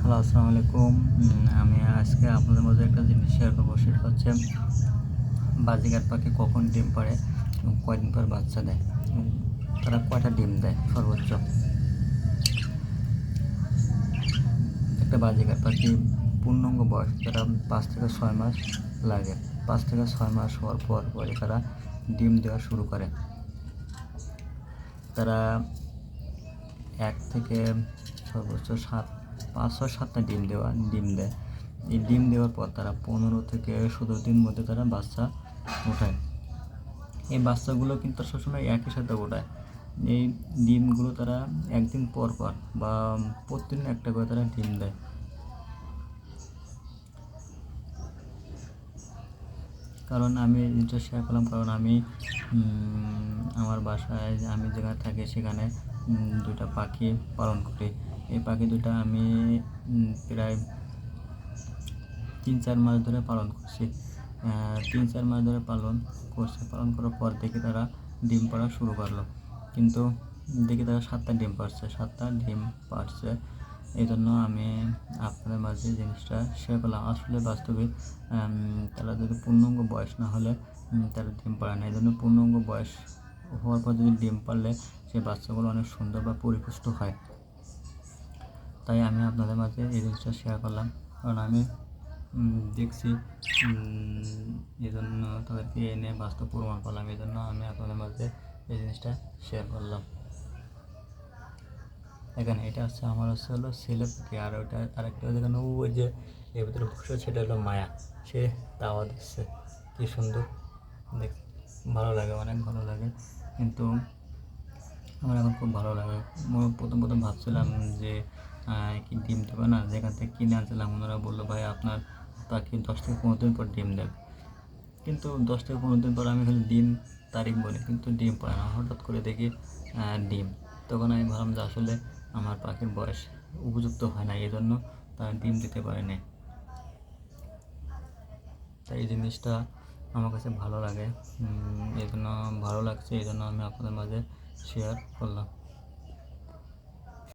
Hello, আসসালামু আলাইকুম। আমি আজকে আপনাদের মাঝে একটা জিনিস শেয়ার করবো, সেটা হচ্ছে বাজিগার পাখি কখন ডিম পাড়ে এবং কয়দিন পর বাচ্চা দেয় এবং তারা কয়টা ডিম দেয় সর্বোচ্চ। একটা বাজিগার পাখি পূর্ণাঙ্গ বয়স তারা 5 থেকে 6 মাস লাগে। 5 থেকে 6 মাস হওয়ার পরে তারা ডিম দেওয়া শুরু করে। তারা 1 থেকে সর্বোচ্চ 5-6-7টা ডিম দেয়। এই ডিম দেওয়ার পর তারা 15 থেকে 17 দিন মধ্যে তারা বাচ্চা ওঠায়। এই বাচ্চাগুলো কিন্তু সবসময় একই সাথে ওঠায়। এই ডিমগুলো তারা একদিন পর বা প্রতিদিন একটা করে তারা ডিম দেয়। কারণ আমি এই জিনিসটা শেয়ার করলাম, কারণ আমি আমার বাসায় আমি যেখানে থাকি সেখানে 2টা পাখি পালন করি। এই পাখি দুটা আমি প্রায় 3-4 মাস ধরে পালন করছি। 3-4 মাস ধরে পালন করার পর দেখি তারা ডিম পাড়া শুরু করলো, কিন্তু দেখি তারা 7টা ডিম পাড়ছে। এই জন্য আমি আপনাদের মাঝে জিনিসটা শেয়ার করলাম। আসলে বাস্তবে তারা যদি পূর্ণাঙ্গ বয়স না হলে তারা ডিম পাড়ে না। এই জন্য পূর্ণাঙ্গ বয়স হওয়ার পর যদি ডিম পারলে সেই বাচ্চাগুলো অনেক সুন্দর বা পরিপুষ্ট হয়। তাই আমি আপনাদের মাঝে এই জিনিসটা শেয়ার করলাম, কারণ আমি দেখছি, এই জন্য তাদেরকে এনে বাস্তব প্রমাণ করলাম। এই জন্য আমি আপনাদের মাঝে এই জিনিসটা শেয়ার করলাম। এখানে এটা হলো ছেলে পাখি, আর ওটা আরেকটা যেখানে ওই যে এর ভিতরে বসে, সেটা হলো মায়া। সে দাওয়া দিচ্ছে, কী সুন্দর দেখ, ভালো লাগে, অনেক ভালো লাগে। কিন্তু আমার এখন খুব ভালো লাগে। প্রথম ভাবছিলাম যে কি ডিম দেবে না, যেখান থেকে কিনে আনছিলাম ওনারা বললো ভাই আপনার পাখি 10 থেকে 15 দিন পর ডিম দেবে। কিন্তু 10 থেকে 15 দিন পর আমি খালি ডিম তারিখ বলি, কিন্তু ডিম পায় না। হঠাৎ করে দেখি ডিম। তখন আমি ভাবলাম যে আসলে আমার পাখির বয়স উপযুক্ত হয় না, এই জন্য তারা ডিম দিতে পারে না। তাই এই জিনিসটা আমার কাছে ভালো লাগে, এই জন্য ভালো লাগছে, এই জন্য আমি আপনাদের মাঝে শেয়ার করলাম।